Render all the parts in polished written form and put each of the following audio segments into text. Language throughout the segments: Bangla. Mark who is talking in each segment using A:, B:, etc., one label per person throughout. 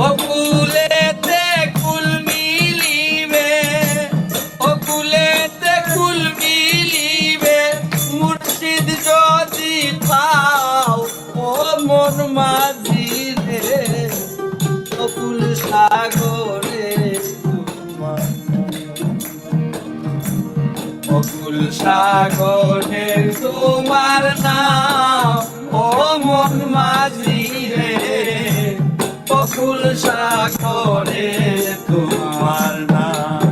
A: অকুলেতে কুল মিলিবে, অকুলেতে কুল মিলিবে, মুর্শিদ যদি পাও ও মন মাঝি রে, অকুল সাগরে অকুল সাগরে তোমার নাম ও মন মাঝি রে, অকুল সাগরে তোমার নাম।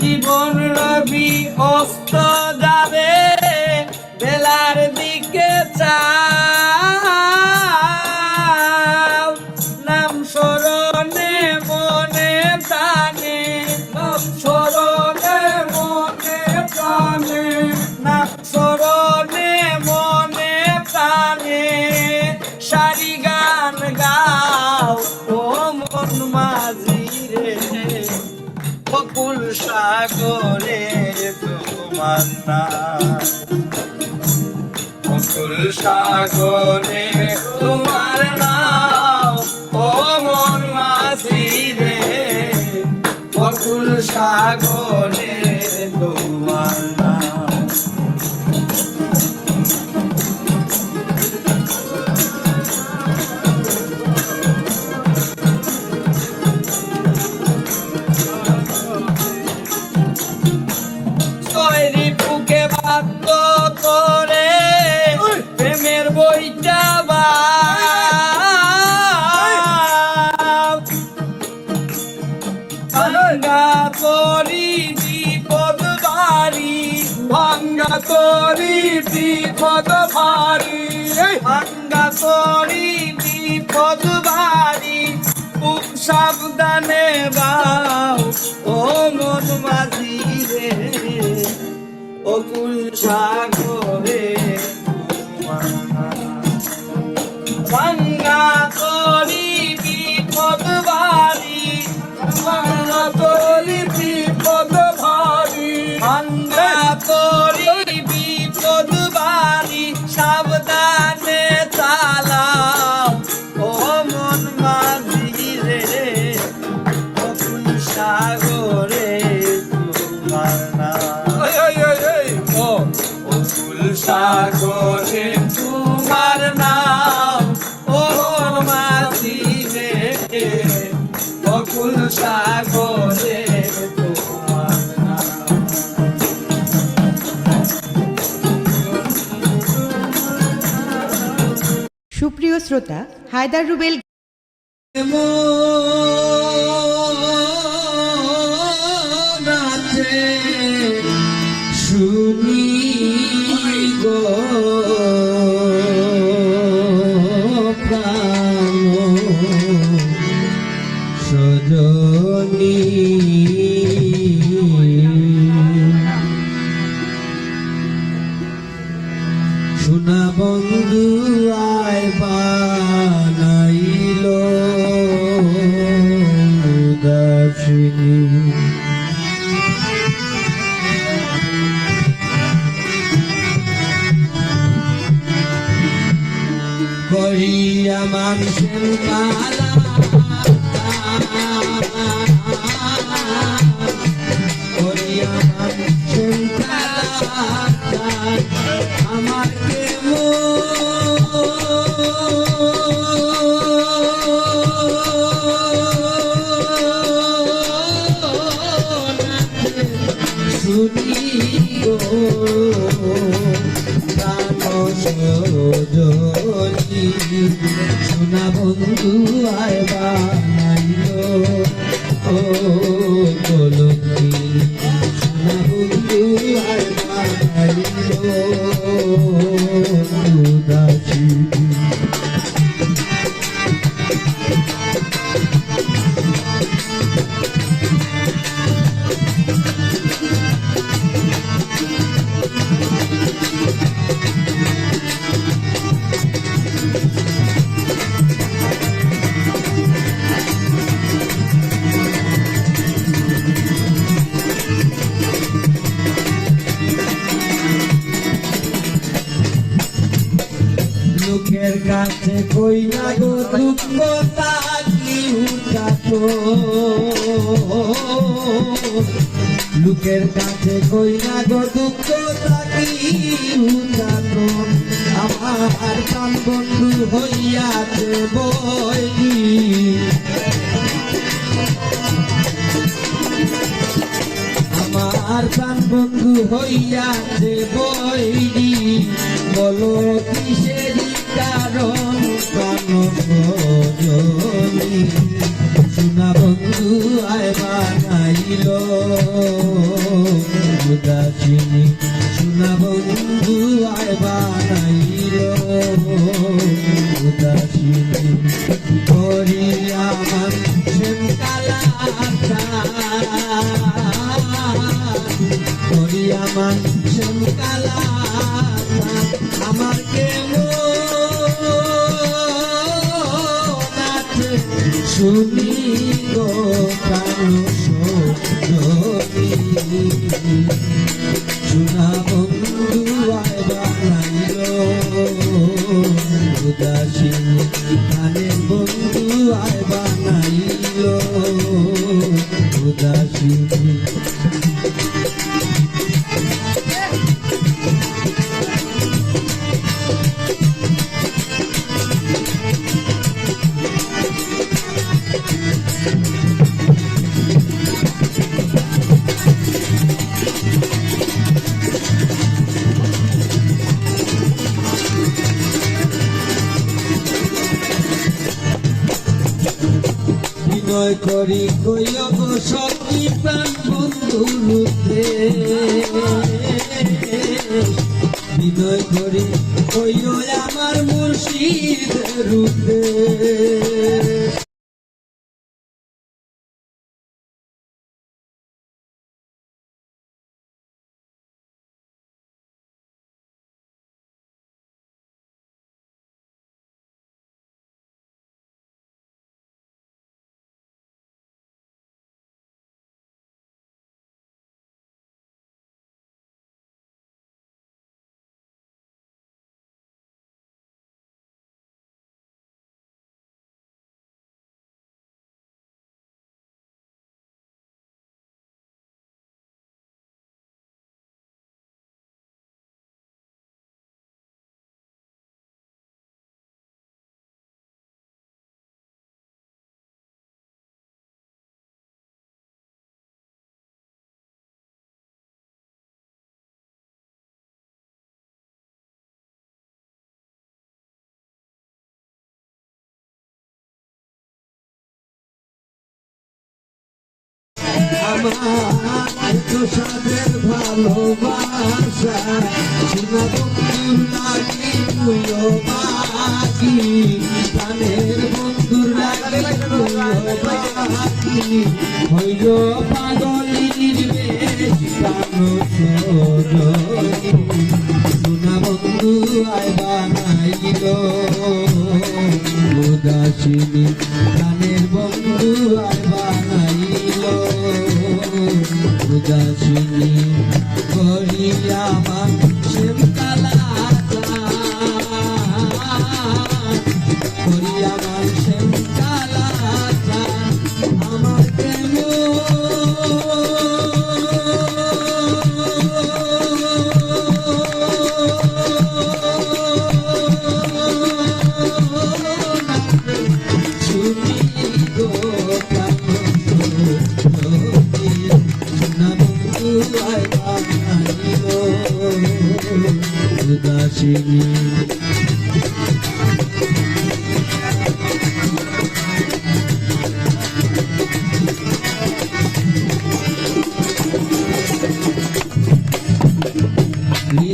A: জীবন রবি অস্ত যাবে, বেলার দিকে চাও, নাম স্মরণে মনে প্রাণে, নাম স্মরণে মনে প্রাণে, নাম স্মরণে মনে প্রাণে, সারি গান গাও ও মন মাঝি রে, অকুল সাগরে তোমার নাম, অকুল সাগরে তোমার নাম ও মন মাঝি রে, অকুল সাগরে তোমার নাম। তৈরি বুকে বাধ্য করে প্রেমের বইটা ভাঙ্গা তরি বিপদ ভারী, ভাঙ্গা তরি বিপদ ভারী, ভাঙ্গা তরি বিপদ ভারী, খুব সাবধানে বাও ও মন মাঝি রে, অকুল সাগরে ভাঙ্গা তরি বিপদ ভারী, ভাঙ্গা তরি বিপদ ভারী, ভাঙ্গা তরি বিপদ ভারী, সাবধানে চালাও ও মন মাঝি রে, অকুল সাগরে তোমার নাম, অকুল সাগরে তোমার নাম ও মাঝি রে, অকুল সাগরে তোমার নাম।
B: সুপ্রিয় শ্রোতা, হায়দার রুবেল
A: শুনি গো প্রাণ সজনী, সোনা বন্ধু আয় বানাইল উদাসিনী, করিয়া মানুষের মালা, করিয়া মানুষের মালা, আমার শুনি গো প্রাণ সজনী, সোনা বন্ধু আয় বানাইল ও কলকি, সোনা বন্ধু আয় বানাইল উদাসিনী। লোকের কাছে কই না গো দুঃখ তাকি উঠাতো লোকের কাছে কই না গো দুঃখ তাকি উঠাতো আমার প্রাণ বন্ধু হইয়াছে বইনি আমার প্রাণ বন্ধু হইয়াছে বইনি বলো কিসের কারণ প্রাণ জনি সোনা বন্ধু আয় বানাইল উদাসিনী সোনা বন্ধু আয় বানাইল উদাসিনী করি আমার শ্যাম কালা করি আমার শ্যাম কালা আমার শুনি গো প্রাণ সোনা বন্ধু আয় বানাইল উদাসিনী প্রাণের বন্ধু আয় বানাইল উদাসিনী বিনয় করি কইল গো সখী প্রাণ বন্ধুর রূপে বিনয় করি কইল আমার মুর্শিদের রূপে আমার তো সাদের ভালোবাসা সোনা বন্ধুর লাগি তুইও বাকি প্রাণের বন্ধুর লাগি তুইও বাকি হইল পাগলির বেশ প্রাণ সোনা বন্ধু আয় বানাইল উদাসিনী প্রাণের বন্ধু আয় বানাইল উদাসিনী করিয়া আমার শ্যাম কালা করিয়া আমার শ্যাম কালা আমার প্রেম শুনি গো উদাসিনী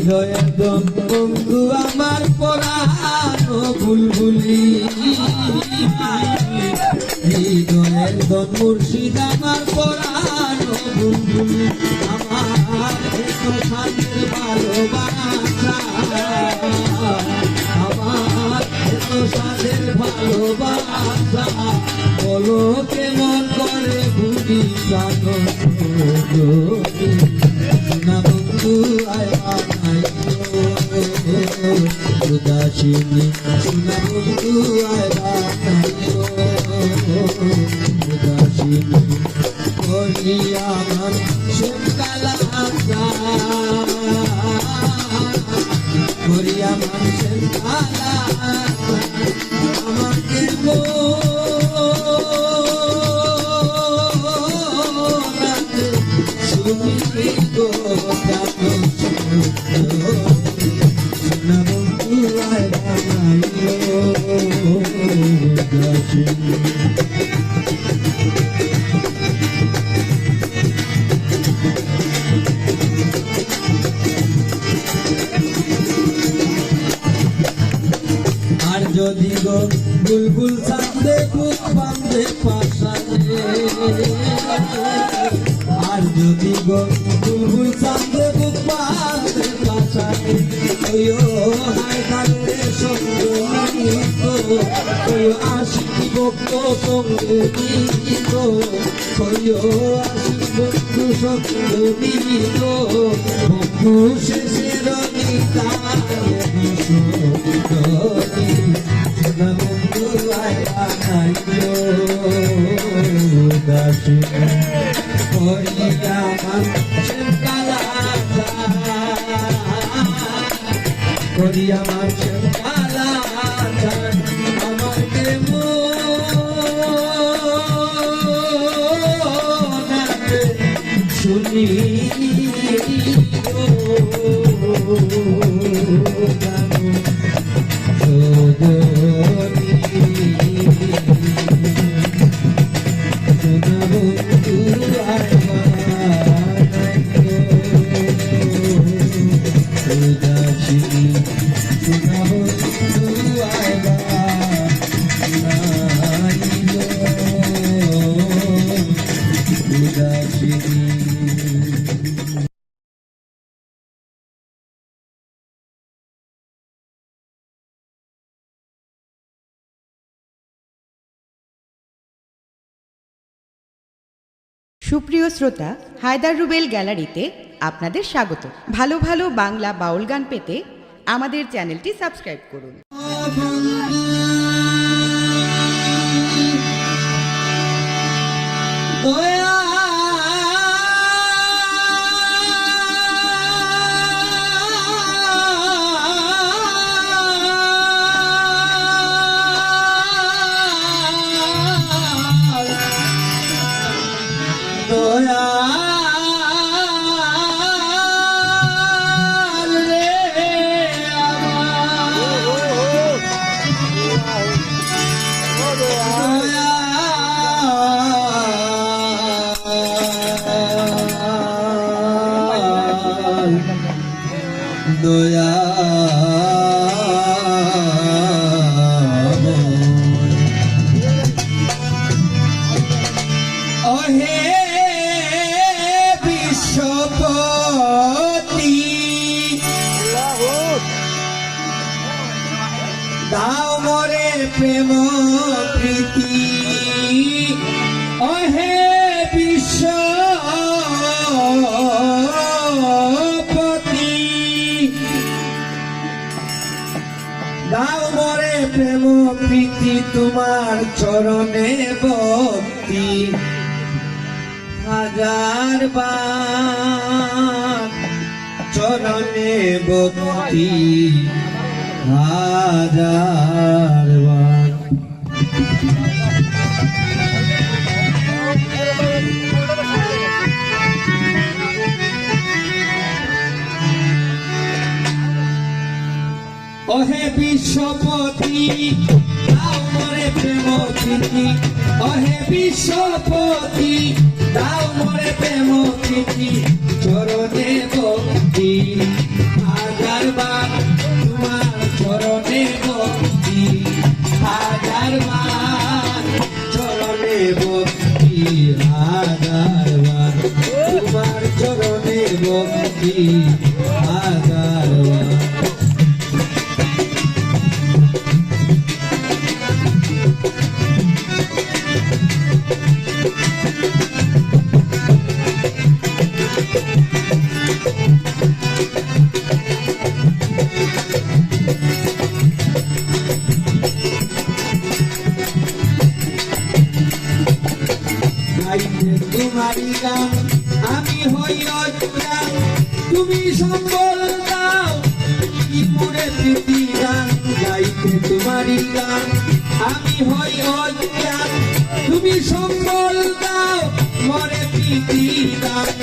A: হৃদয়ের বন্ধু আমার পরানো বুলবুলি হৃদয়ের মুর্শিদ আমার পরানো বুলবুলি আমার এত শান্তির ভালোবাসা আমার এত সাদের ভালোবাসা বলো কেমন করে ভুলি প্রাণ না বন্ধু আয় উদাসিনী সোনা বন্ধু উদাসিনী করিয়া মান শ্যামকালা করিয়া মান শ্যামকালা আমাকে শুনি গো সোনা বন্ধু উদাসিনী আর যদি গো বুলবুল চাঁদে বুক বাঁধে পাশানে আর যদি গো বুলবুল চাঁদে বুক বাঁধে পাশানে ওয়ো হায়দারে সঙ্গী গো ওয়ো আশিকি ভক্ত সঙ্গী গো ওয়ো আশিকি ভক্ত সঙ্গী গো বন্ধু শেষের নিতায় করিয়া মানুষের কালা আমাকে শুনি
B: সুপ্রিয় শ্রোতা, হায়দার রুবেল গ্যালারিতে আপনাদের স্বাগত। ভালো ভালো বাংলা বাউল গান পেতে আমাদের চ্যানেলটি সাবস্ক্রাইব করুন। দয়া ওহে বিশ্বপতি দাও মরে প্রেম প্রীতি ওহে বিশ্বপতি দাও মরে প্রেম প্রীতি তোমার চরণে ভক্তি হাজার বার চরণে ভক্তি হাজার বার ওহে বিশ্বপতি দাও মরে প্রেম প্রীতি ওহে বিশ্বপতি দাও মরে প্রেম প্রীতি চরণে ভক্তি হাজার বার তোমার চরণে ভক্তি হাজার বার চরণে ভক্তি হাজার বার তোমার চরণে ভক্তি হাজার বার
A: তোমারই গান আমি হই অজ্ঞান তুমি সম্বল দাও কি পুরে প্রীতি গান গাইতে তোমারই গান আমি হই অজ্ঞান তুমি সম্বল দাও মরে প্রীতি গান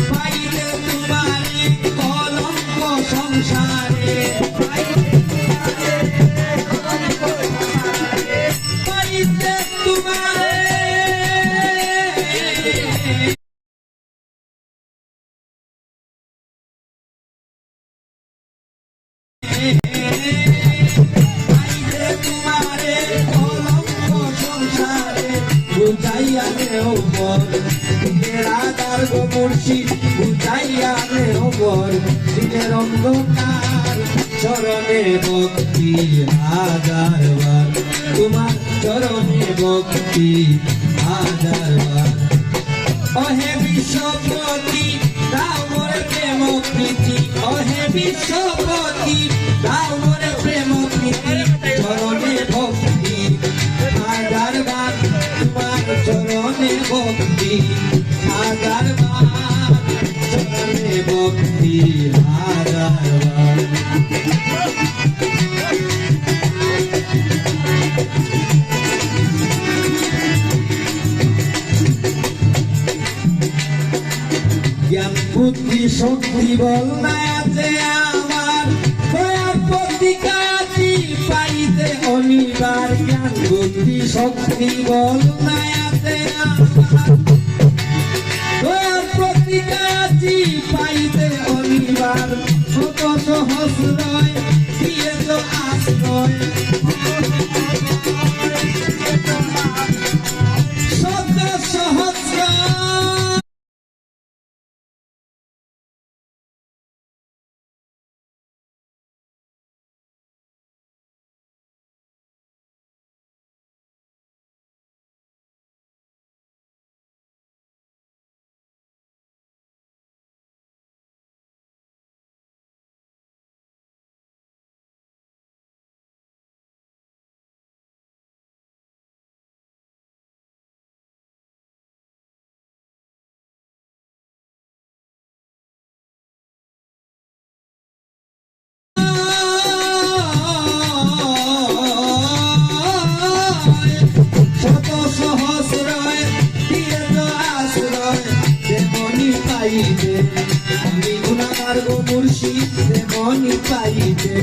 A: পাইলে তোমারই কলঙ্ক সংসারে পাইতে তোমারে পাইতে তোমারে কলঙ্ক সংসারে বুঝাইয়া দেও বল রাধার গো মুর্শিদ বুঝাইয়া দেও বল দিনের অন্ধকার চরণে ভক্তি হাজারবার তোমার চরণে ভক্তি হাজারবার অহে বিশ্বপতি দাও মোরে প্রেম প্রীতি অহে বিশ্বপতি দাও মোরে প্রেম প্রীতি চরণে ভক্তি হাজারবার তোমার চরণে ভক্তি হাজারবার চরণে ভক্তি হাজারবার জ্ঞান বুদ্ধি শক্তি বল নাই আছে আমার দয়ার প্রতিকাতি পাইতে অনিবার জ্ঞান বুদ্ধি শক্তি বল নাই আছে আমার দয়ার প্রতিকাতি পাইতে অনিবার শত সহস্রয় দিয়ে তো আশ্রয় শত সহস্র শত সহস্রয় দিয়ে তো আশ্রয় তেমনি পাইতে আমি গুণাগার গো মুর্শিদ তেমনি পাইতে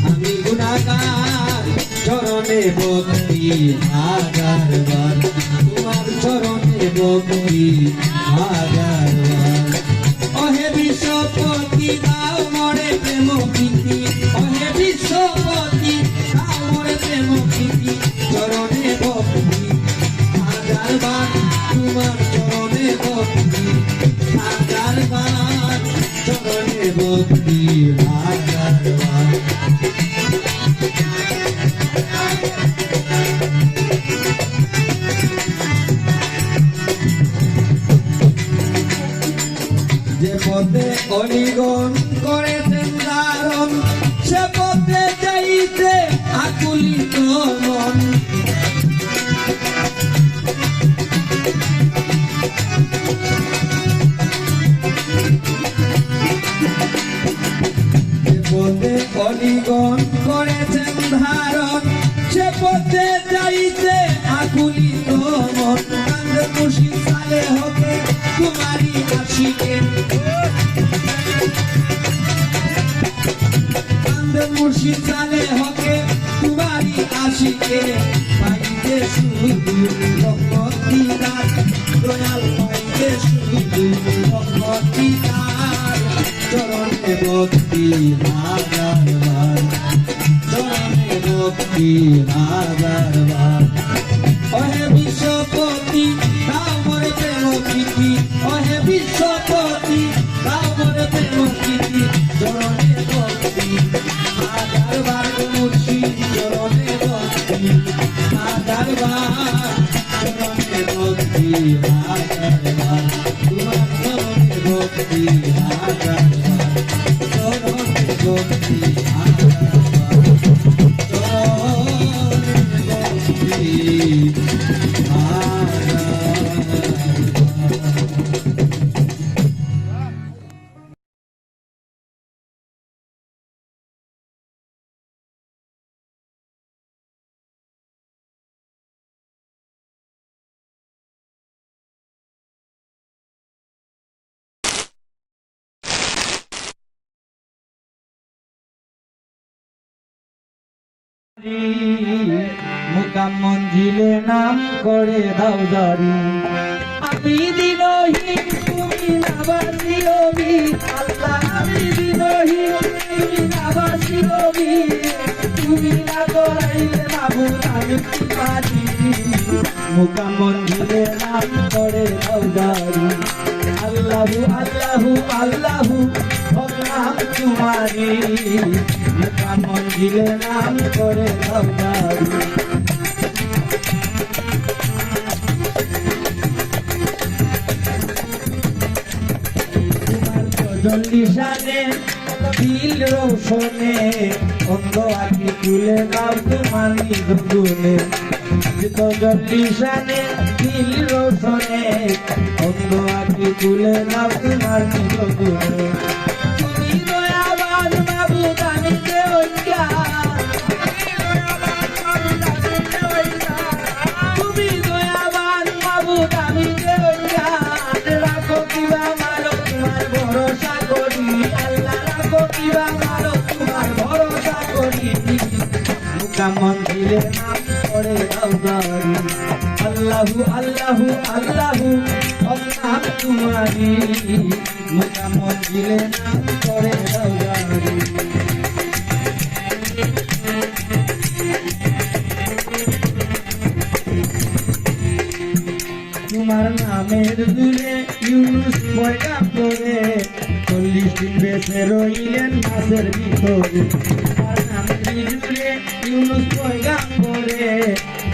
A: আমি গুণাগার চরণে ভক্তি হাজারবার তোমার চরণে ভক্তি হাজারবার অহে বিশ্বপতি দাও মরে প্রেম প্রীতি অহে বিশ্বপতি দাও মরে প্রেম প্রীতি চরণে ভক্তি হাজারবার তোমার চরণে ভক্তি হাজারবার চরণে ভক্তি হাজারবার যে পথে অলিগণ করেছেন ধারণ সে পথে যাইতে আকুলিত মন যে পথে অলিগণ করেছেন ধারণ সে পথে যাইতে আকুলিত মন কান্দে খুশি সালে হবে তোমারই আশিকে কান্দে মুর্শিদ সালে হবে তোমারই আশিকে পাইতে শুধু ভক্তি দান দয়াল পাইতে শুধু ভক্তি দান চরণে ভক্তি হাজারবার চরণে ভক্তি হাজারবার অহে বিশ্বপতি দাও মোরে প্রেম প্রীতি অহে বিশ্বপতি দাও মোরে প্রেম প্রীতি চরণে ভক্তি হাজারবার মুর্শিদ চরণে ভক্তি হাজারবার চরণে ভক্তি হাজারবার তোমার চরণে ভক্তি হাজারবার চরণে ভক্তি হাজারবার চরণে ভক্তি হাজারবার মুকাম মঞ্জিলে নাম করে দাও জারি আমি দিনহীন তুমি নাবাসি রবি আল্লাহ আমি দিনহীন তুমি নাবাসি রবি তুমি না করাইলে মাবুদ আমি কি পারি মুকাম মঞ্জিলে নাম করে দাও জারি আল্লাহু আল্লাহু আল্লাহু নাম তোমারি মুকাম মঞ্জিলে নাম করে দাও জারি জল্লিশানে দিল রোশনে অন্ধ আঁকি তুলে দাও তোমার নিগুনে জল্লিশানে দিল রোশনে অন্ধ আঁকি তুলে দাও তোমার নিগুনে তুমি দয়াবান মাবুদ আমি দেওয়া তুমি দয়াবান মাবুদ আমি দেওয়া রাখো কিবা মারো তোমার ভরসা করি আল্লাহ রাখো কিবা মারো তোমার ভরসা করি মুকাম মঞ্জিলে নাম করে দাও জারি আল্লাহু আল্লাহু আল্লাহু নাম তোমারি মুকাম মঞ্জিলে নাম করে দাও জারি তোমার নামের দূরে ইউনুস পয়গাম করে 40 দিন বেঁচে রইলেন মাছের ভিতরে তোমার নামের দূরে ইউনুস পয়গাম করে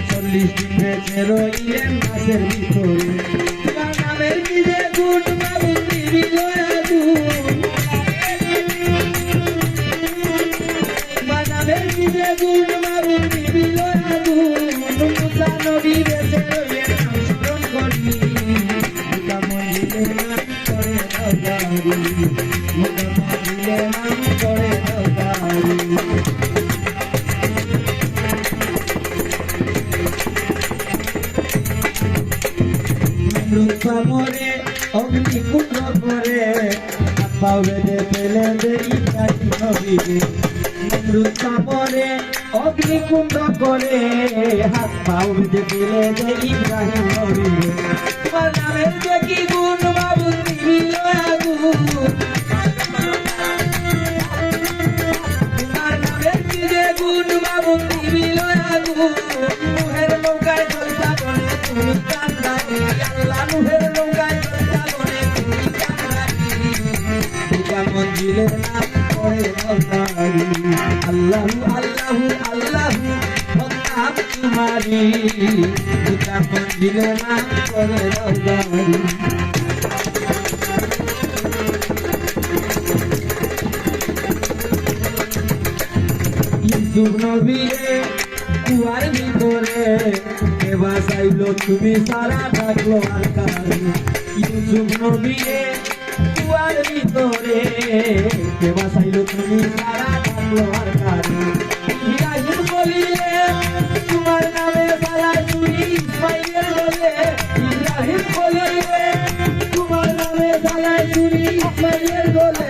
A: 40 দিন বেঁচে রইলেন মাছের ভিতরে তোমার নামের কি যে গুণ মাবুদ দিবি দয়া গুণ তোমার নামের কি যে গুণ মাবুদ দিবি দয়া গুণ মুসা নবী বেঁচে রইলেন মুকাম মঞ্জিলে নাম করে দাও জারি মুকাম মঞ্জিলে নাম করে দাও জারি মরে অগ্নিকুণ্ড করে পাও বেঁধে ফেলে দেই কাটি নবীরে মরে অগ্নিকুণ্ড করে হাত পাও বেঁধে ফেলে দেই ইব্রাহিম নবীরে তোমার নামের যে কি গুণ মাবুদ দিবি দয়া গুণ তোমার নামের কি যে গুণ মাবুদ দিবি দয়া গুণ মুহের নৌকায় চলতা বলে তুমি কান্দানি আল্লাহ মুহের নৌকায় চলতা বলে তুমি কান্দানি মুকাম মঞ্জিলে নাম করে দাও জারি আল্লাহু আল্লাহু আল্লাহু নাম তোমারি মুকাম মঞ্জিলে নাম করে দাও জারি ইউসুফ নবীরে কুয়ার ভিতরে কে বাঁচাইলো তুমি সারা থাকলো আর কারে ইউসুফ নবীরে কুয়ার ভিতরে কে বাঁচাইলো তুমি সারা থাকলো আর কারে ইব্রাহিম বলিলে তোমার নামে সারা চুরি ইসমাইলের বলে ইব্রাহিম বলিলে তোমার নামে সারা চুরি ইসমাইলের বলে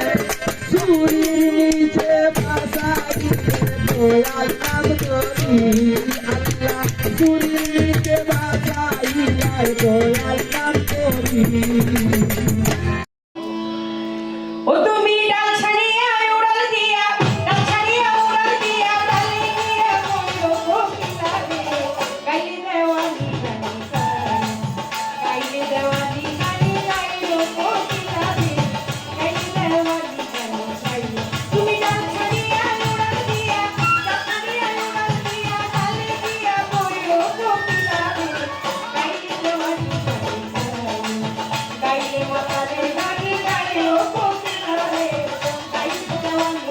A: চুরির নিচে বাসা দয়াল নাম করি আল্লাহ চুরির নিচে বাসা দয়াল নাম করি
C: ও তুমি ডাল ছাড়িয়া উড়াল দিয়া ডাল ছাড়িয়া উড়াল দিয়া ডালে গিয়া বন্ধ কোকিলা রে গাইলে দেওয়ানি গানি গাইলে দেওয়ানি গানি গাইলো কোকিলা রে গাইলে দেওয়ানি গানি তুমি ডাল ছাড়িয়া উড়াল দিয়া ডাল ছাড়িয়া উড়াল দিয়া ডালে গিয়া বন্ধ কোকিলা রে গাইলে দেওয়ানি গানি গাইলে মাতালে গানি গাইলো কোকিলা রে গাইলে দেওয়ানি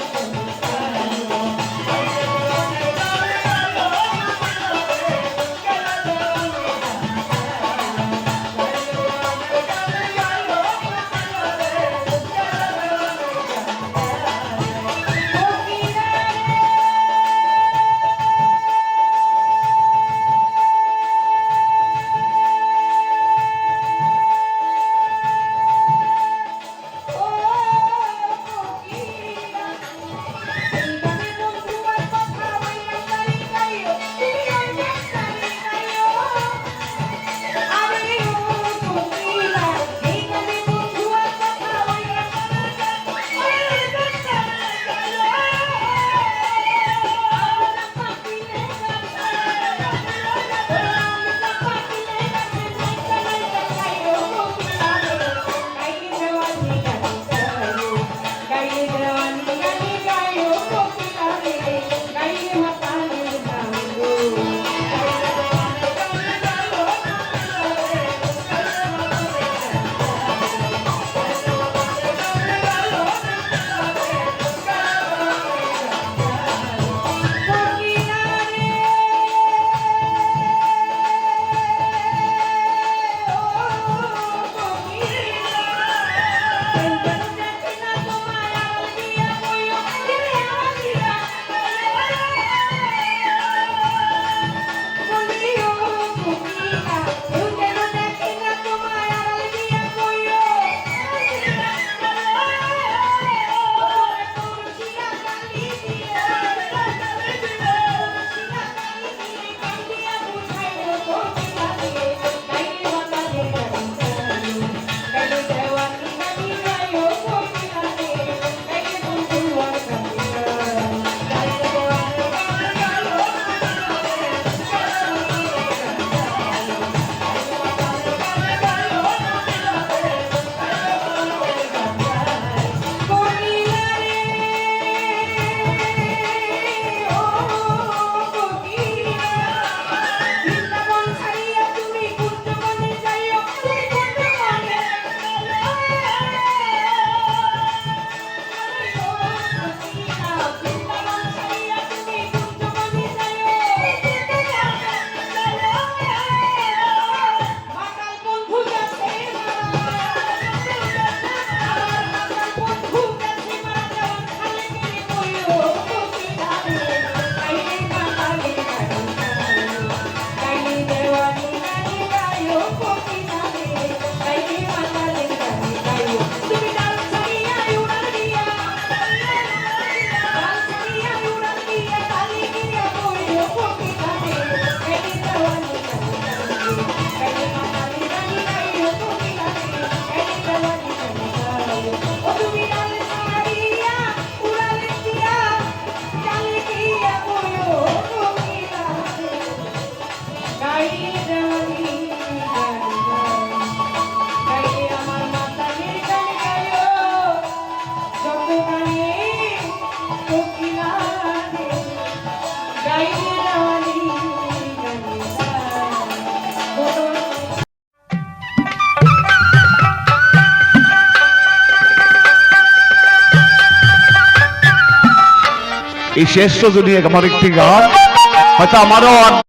D: এই শেষ রজনী আমার একটি গান হয়তো আমারও